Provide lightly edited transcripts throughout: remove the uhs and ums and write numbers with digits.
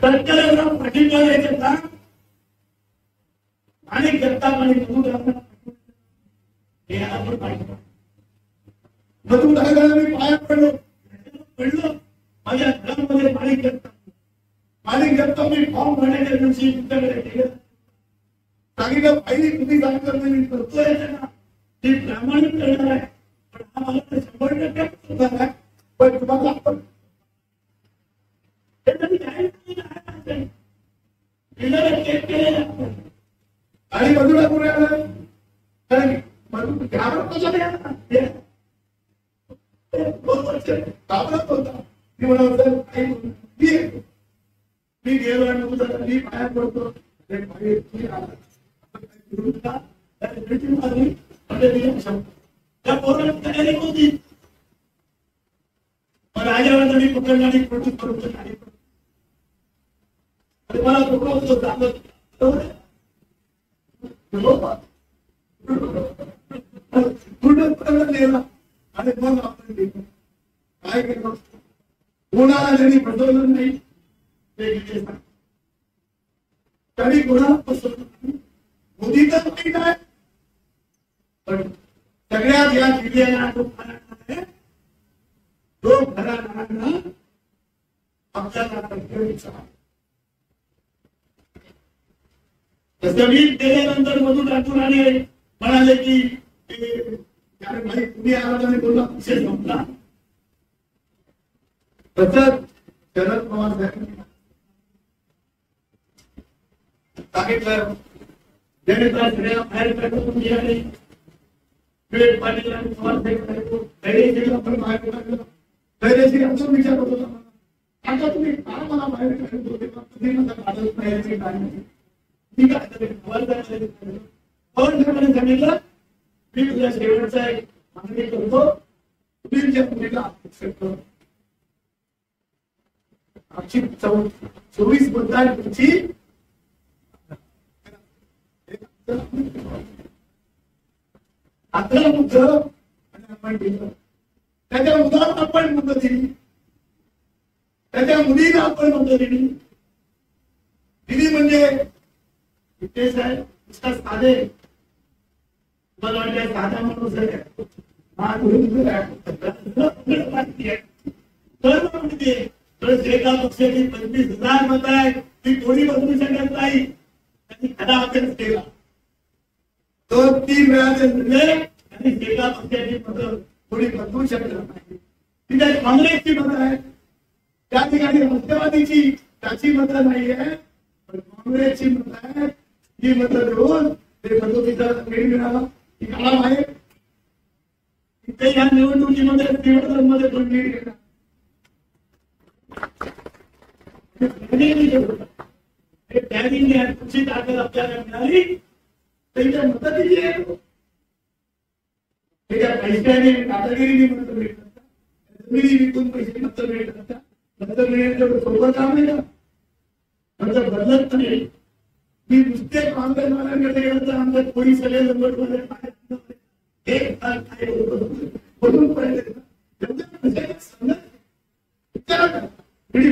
सरकारला पाठिंबा द्यायचं का आणि जगताप आणि मधुदारांना हे आपण पाहिजे. मधुदारांना मी पाया पडलो माझ्या घरामध्ये माणिक जगताप मी फॉर्म भरण्याच्या दिवशी तुमच्याकडे केलं सांगितलं पाहिजे तुम्ही सांगितलं मी करतोय ना ती प्रामाणिक करणार आहे पण हा मला 100% होणार आहे पण तुम्हाला आपण आणि मधुरा पुढे आलं घाबरत होता मी म्हणा मी गेलो आणि मी बाहेर पडतो त्या पोराला तयारी होती राजाला मी पकडणारी प्रस्तुत करून मला नेला आणि मग आपण काय केलं कोणाला जरी फसवलं नाही ते तरी कोणाला फसवलं नाही. मोदी तर माहीत आहे पण सगळ्यात या जिल्ह्याला तो घराणा आपल्याला तसं मी गेल्यानंतर मधून राठोडाने म्हणाले की भाई तुम्ही आवाजाने बोलला विषय संपला. तसंच शरद पवार साहेबांनी सांगितलं जनता सगळ्या बाहेर काढून मिळाले विवेक पाटील आणि पवार साहेब धैर्यशील आपण बाहेर काढलं धैर्यशील असं विचार होत होता आता तुम्ही का मला बाहेर काढत होते तुम्ही मला काढत नाही काय ठीक आहे सांगितलं मी तुझ्या शेवटचा एक मागणी करतो तुम्ही तुझ्या मुलीला ऍक्सेप्ट करो. आमची 24 मतदारांची 11 मुद्द आणि आपण दिलं त्याच्या मुलाला आपण मत दिली त्याच्या मुलीला आपण मत दिली म्हणजे विटेश आहे नुसता साधे मला वाटतं साधा माणूस आहे तर एका पक्षाची 25,000 मत आहे ती कोणी बदलू शकत नाही त्यांनी खरा अभ्यास केला तो 3 वेळाचे निर्णय आणि एका पक्षाची मत कोणी बदलू शकत नाही. ती त्या काँग्रेसची मत आहे त्या ठिकाणी राष्ट्रवादीची त्याची मतं नाही आहे पण काँग्रेसची मत आहे ही मतं देऊन ते पद्धतीचा वेळ मिळाला ही काळा आहे तिथे या निवडणुकीमध्ये निवडणुकीमध्ये दोन लीड घेणार तुमची ताकद आपल्याला मिळाली त्यांच्या मदतीची त्याच्या पैशाने दादागिरीने मत मिळत असतात जमिनी विकून पैसे मत मिळत असतात मत मिळण्याचं सोपं काम नाही ना मत बदलत नाही मी नुसते काँग्रेसवाल्यांकडे गेलं तर आमच्या कोणी सगळे लंबटवाले बोलून पडले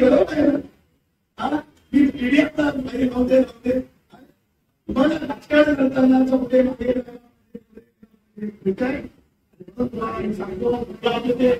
बरोबर आहे ना मी पिढी आता मागे नव्हते तुम्हाला राजकारण करताना कुठे मागे सांगतो ते